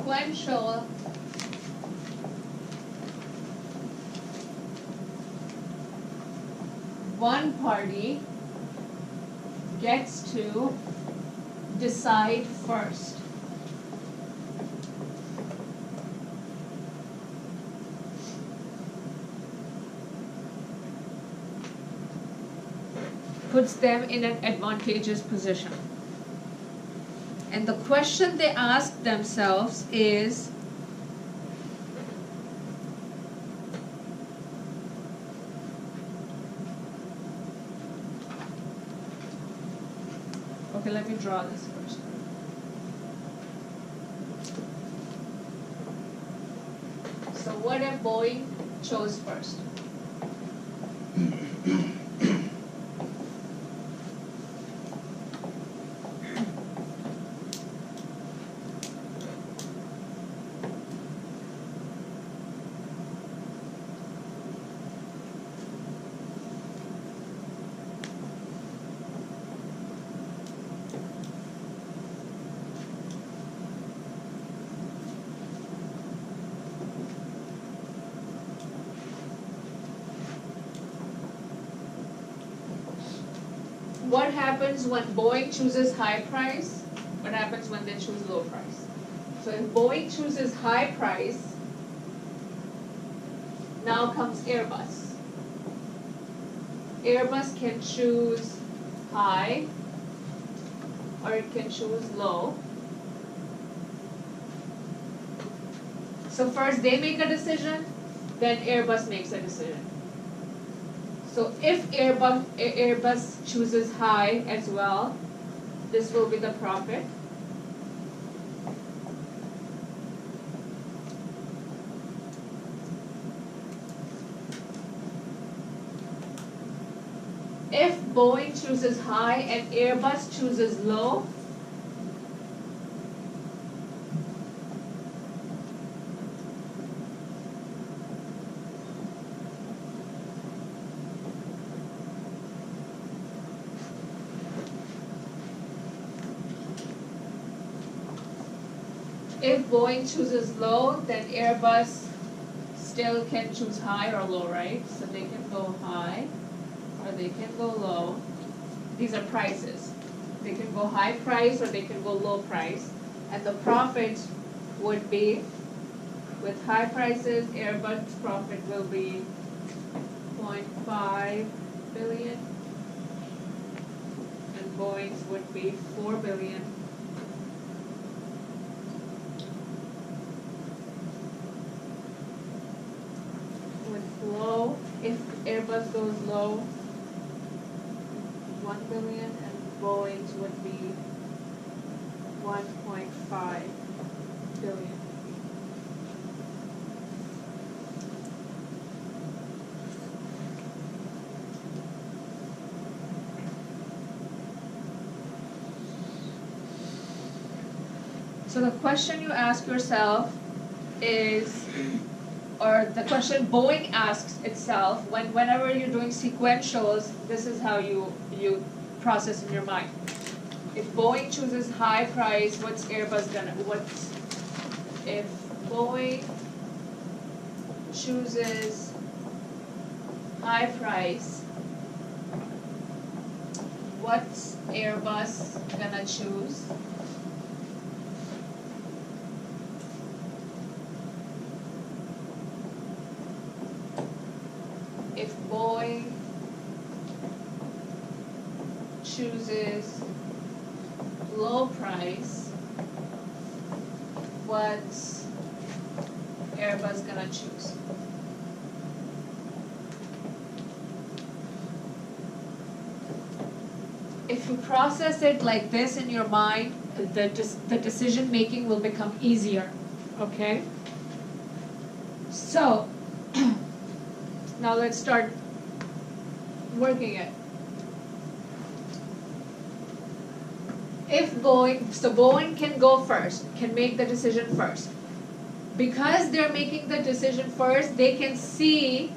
sequential one party gets to decide first. Puts them in an advantageous position. And the question they ask themselves is, okay, let me draw this first. So what if Boeing chose first? What happens when Boeing chooses high price? What happens when they choose low price? So if Boeing chooses high price, now comes Airbus. Airbus can choose high or it can choose low. So first they make a decision, then Airbus makes a decision. So if Airbus chooses high as well, this will be the profit. If Boeing chooses high and Airbus chooses low, if Boeing chooses low, then Airbus still can choose high or low, right? So they can go high or they can go low. These are prices. They can go high price or they can go low price. And the profit would be, with high prices, Airbus profit will be 0.5 billion and Boeing's would be 4 billion. Low, if Airbus goes low, 1 billion and Boeing's would be 1.5 billion. So the question you ask yourself is, or the question Boeing asks itself, whenever you're doing sequentials, this is how you process in your mind. If Boeing chooses high price, what's Airbus gonna, if Boeing chooses high price, what's Airbus gonna choose? If Boeing chooses low price, what's Airbus gonna choose? If you process it like this in your mind, the decision making will become easier, okay? So, now let's start working it. If Boeing, so Boeing can go first, can make the decision first. Because they're making the decision first, they can see,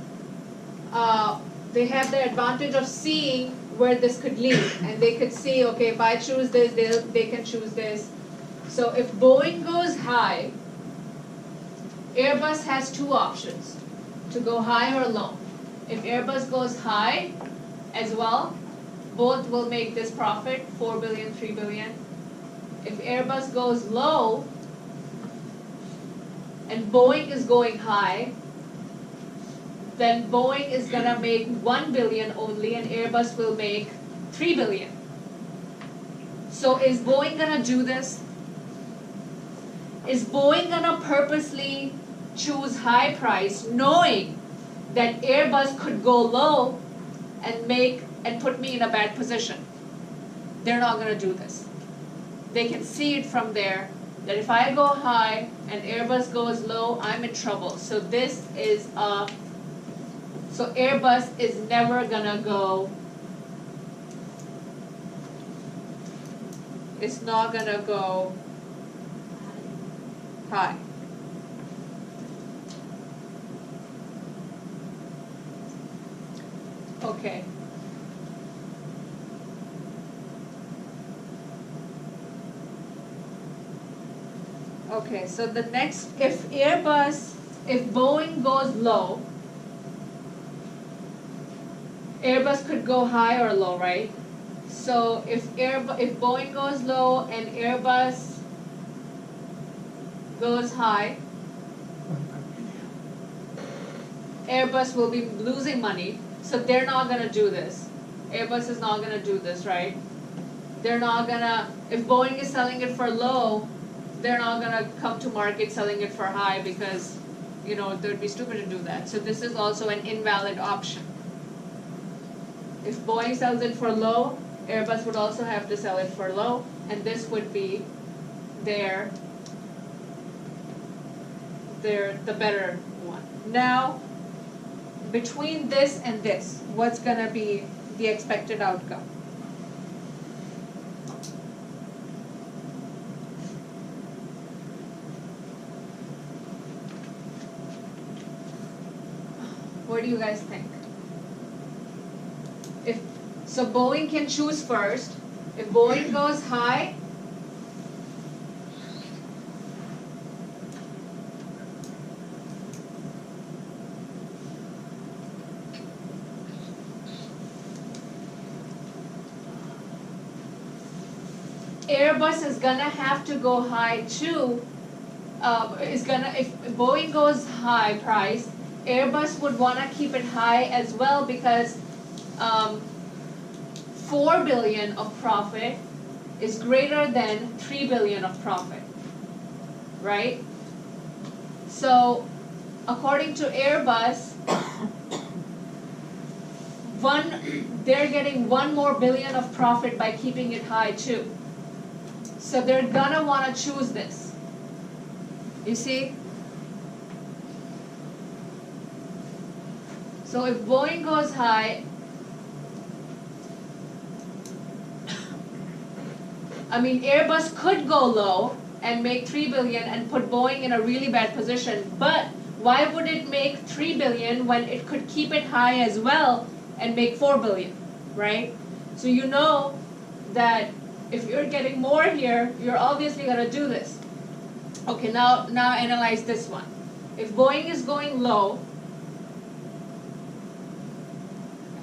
they have the advantage of seeing where this could lead. And they could see, okay, if I choose this, they can choose this. So if Boeing goes high, Airbus has two options, to go high or low. If Airbus goes high as well, both will make this profit, 4 billion, 3 billion. If Airbus goes low, and Boeing is going high, then Boeing is gonna make 1 billion only, and Airbus will make 3 billion. So is Boeing gonna do this? Is Boeing gonna purposely choose high price, knowing that Airbus could go low and put me in a bad position? They're not gonna do this. They can see it from there, that if I go high and Airbus goes low, I'm in trouble. So so Airbus is never gonna go, it's not gonna go high. Okay. Okay, so the next, if Boeing goes low, Airbus could go high or low, right? So if Boeing goes low and Airbus goes high, Airbus will be losing money, so they're not gonna do this. Airbus is not gonna do this, right? They're not gonna, if Boeing is selling it for low, they're not gonna come to market selling it for high, because, you know, they'd be stupid to do that. So this is also an invalid option. If Boeing sells it for low, Airbus would also have to sell it for low, and this would be the better one. Now, between this and this, what's gonna be the expected outcome? What do you guys think? So Boeing can choose first. If Boeing goes high, Airbus is gonna have to go high too. If Boeing goes high price, Airbus would wanna keep it high as well, because 4 billion of profit is greater than 3 billion of profit, right? So according to Airbus, they're getting 1 more billion of profit by keeping it high too. So they're gonna wanna choose this. You see? So if Boeing goes high, Airbus could go low and make 3 billion and put Boeing in a really bad position, but why would it make 3 billion when it could keep it high as well and make 4 billion, right? So you know that if you're getting more here, you're obviously gonna do this. Okay, now analyze this one. If Boeing is going low,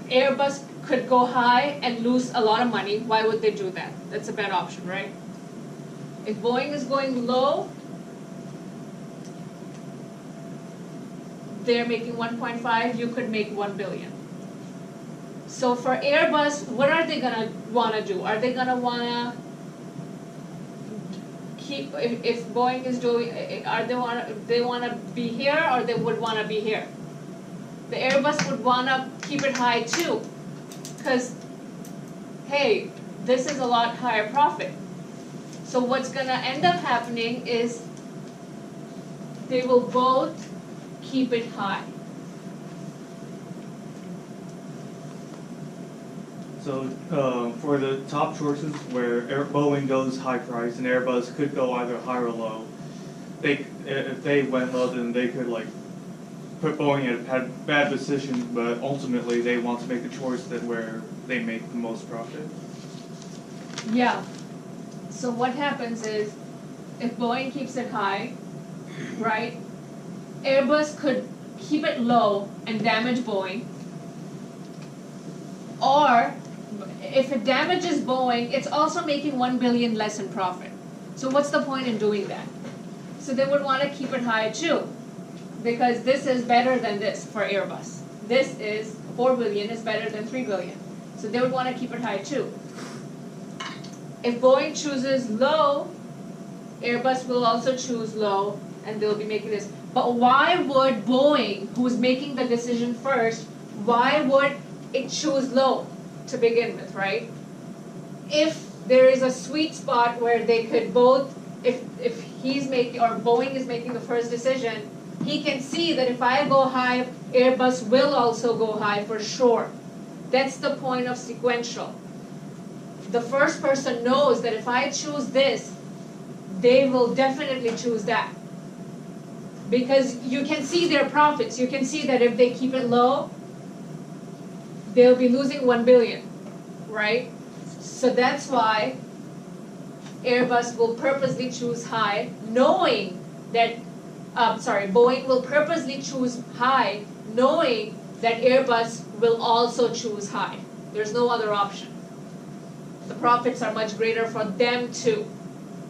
Airbus could go high and lose a lot of money. Why would they do that? That's a bad option, right? If Boeing is going low, they're making 1.5, you could make 1 billion. So for Airbus, what are they gonna wanna do? Are they gonna wanna keep, if Boeing is doing, they wanna be here, or they would wanna be here? The Airbus would wanna keep it high too, because, hey, this is a lot higher profit. So what's gonna end up happening is they will both keep it high. So for the top choices where Boeing goes high price and Airbus could go either high or low, if they went low, then they could put Boeing in a bad position, but ultimately they want to make the choice that where they make the most profit. Yeah. So what happens is, if Boeing keeps it high, right, Airbus could keep it low and damage Boeing, or if it damages Boeing, it's also making 1 billion less in profit. So what's the point in doing that? So they would want to keep it high too, because this is better than this for Airbus. This is 4 billion is better than 3 billion. So they would want to keep it high too. If Boeing chooses low, Airbus will also choose low, and they'll be making this. But why would Boeing, who's making the decision first, why would it choose low to begin with, right? If there is a sweet spot where they could both, if he's making, or Boeing is making the first decision, he can see that if I go high, Airbus will also go high for sure. That's the point of sequential. The first person knows that if I choose this, they will definitely choose that. Because you can see their profits. You can see that if they keep it low, they'll be losing 1 billion, right? So that's why Airbus will purposely choose high, knowing that, Boeing will purposely choose high, knowing that Airbus will also choose high. There's no other option. The profits are much greater for them too,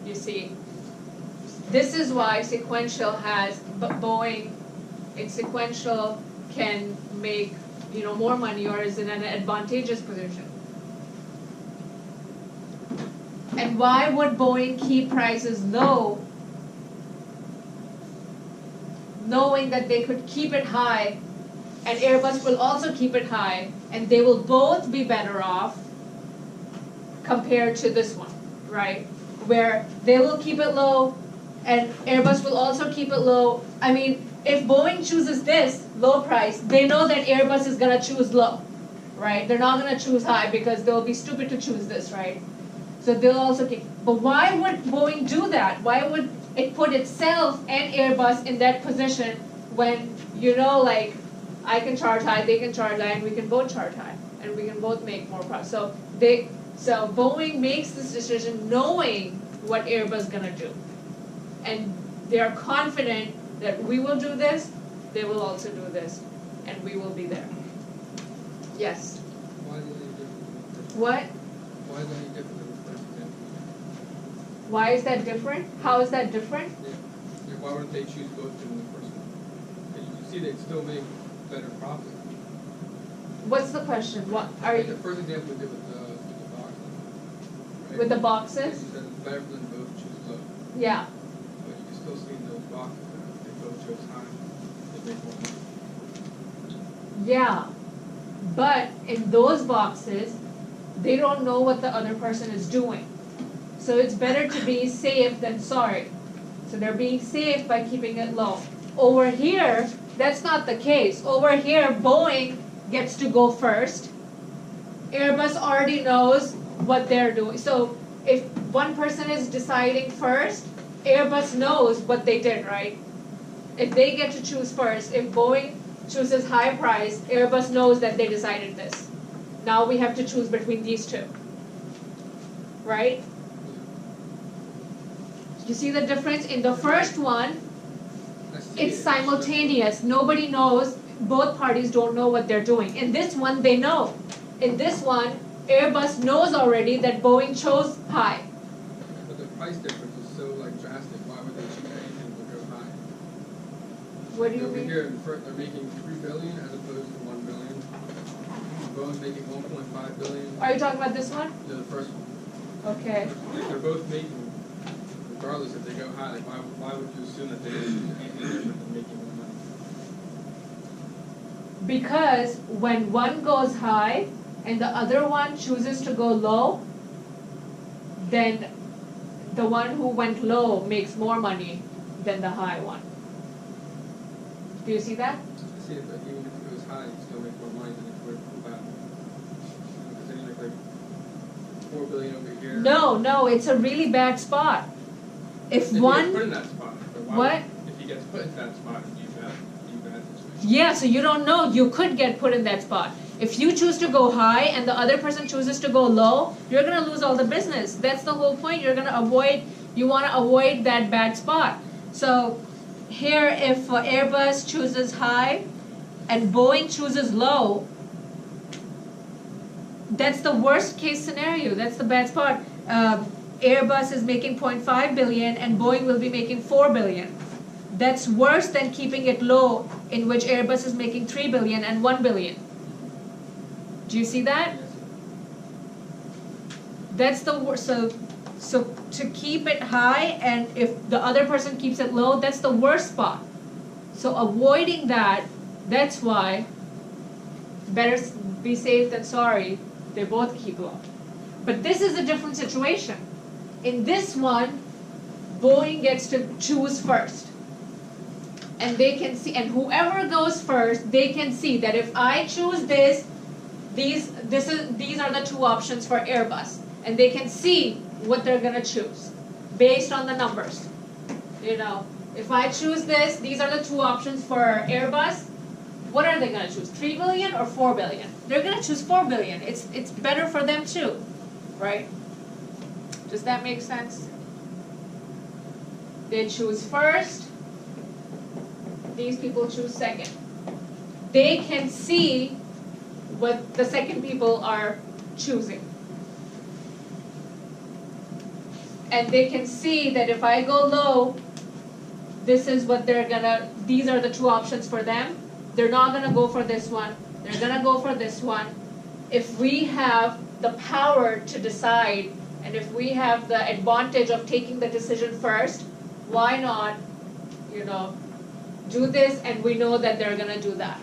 you see. This is why sequential has, Boeing in sequential can make, more money or is in an advantageous position. And why would Boeing keep prices low, knowing that they could keep it high, and Airbus will also keep it high, and they will both be better off compared to this one, right? Where they will keep it low, and Airbus will also keep it low. I mean, if Boeing chooses this low price, they know that Airbus is gonna choose low, right? They're not gonna choose high because they'll be stupid to choose this, right? So they'll also keep, but why would Boeing do that? Why would it put itself and Airbus in that position when, like, I can charge high, they can charge high, and we can both charge high, and we can both make more profit. So Boeing makes this decision knowing what Airbus is gonna do. And they are confident that we will do this, they will also do this, and we will be there. Yes? Why is it any different than the first? What? Why is it any different than the first example? Why is that different? How is that different? Yeah, why wouldn't they choose both in the first one? Because you can see they'd still make better profit. What's the question? What are Like you the first example we did with the boxes. Right? with the You boxes? said it's better for them to both choose low. Yeah. But you can still see in those boxes that if they both chose high, they make more money. Yeah. But in those boxes, they don't know what the other person is doing. So it's better to be safe than sorry. So they're being safe by keeping it low. Over here, that's not the case. Over here, Boeing gets to go first. Airbus already knows what they're doing. So if one person is deciding first, Airbus knows what they did, right? If they get to choose first, if Boeing chooses high price, Airbus knows that they decided this. Now we have to choose between these two, right? You see the difference? In the first one, I see it's it. simultaneous. Nobody knows, both parties don't know what they're doing. In this one, they know. In this one, Airbus knows already that Boeing chose high. But the price difference is so drastic. Why would they choose anything to go high? What do you Over mean? here, they're making 3 billion as opposed to 1 billion. Boeing's making 1.5 billion. Are you talking about this one? No, the first one. Okay. They're both making, regardless if they go high, why would you assume that they would choose anything different than making more money? Because when one goes high and the other one chooses to go low, then the one who went low makes more money than the high one. Do you see that? I see it, but even if it goes high, you still make more money than if it would go bad. Because then you make 4 billion over here. No, it's a really bad spot. If If he gets put one, in that spot, but why what? would- if he gets put in that spot, you bad situation. Yeah, so you don't know, you could get put in that spot. If you choose to go high and the other person chooses to go low, you're gonna lose all the business. That's the whole point. You wanna avoid that bad spot. So here if Airbus chooses high and Boeing chooses low, that's the worst case scenario, that's the bad spot. Airbus is making 0.5 billion and Boeing will be making 4 billion. That's worse than keeping it low, in which Airbus is making 3 billion and 1 billion. Do you see that? That's the worst. So to keep it high, and if the other person keeps it low, that's the worst spot. So avoiding that, that's why better be safe than sorry. They both keep low. But this is a different situation. In this one, Boeing gets to choose first. And they can see, and whoever goes first, they can see that if I choose this, these are the two options for Airbus. And they can see what they're gonna choose based on the numbers. You know, if I choose this, these are the two options for Airbus. What are they gonna choose? 3 billion or 4 billion? They're gonna choose 4 billion. It's better for them too, right? Does that make sense? They choose first. These people choose second. They can see what the second people are choosing. And they can see that if I go low, this is what these are the two options for them. They're not gonna go for this one. They're gonna go for this one. If we have the power to decide, and if we have the advantage of taking the decision first, why not, you know, do this, and we know that they're gonna do that.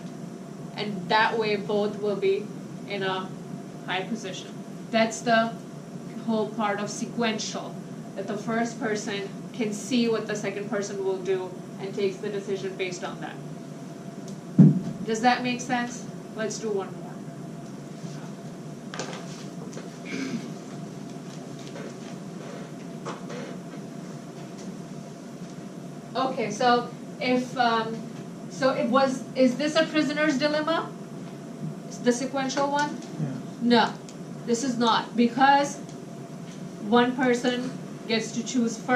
And that way both will be in a high position. That's the whole part of sequential, that the first person can see what the second person will do and takes the decision based on that. Does that make sense? Let's do one more. Okay, so if is this a prisoner's dilemma? The sequential one? Yeah. No, this is not, because one person gets to choose first.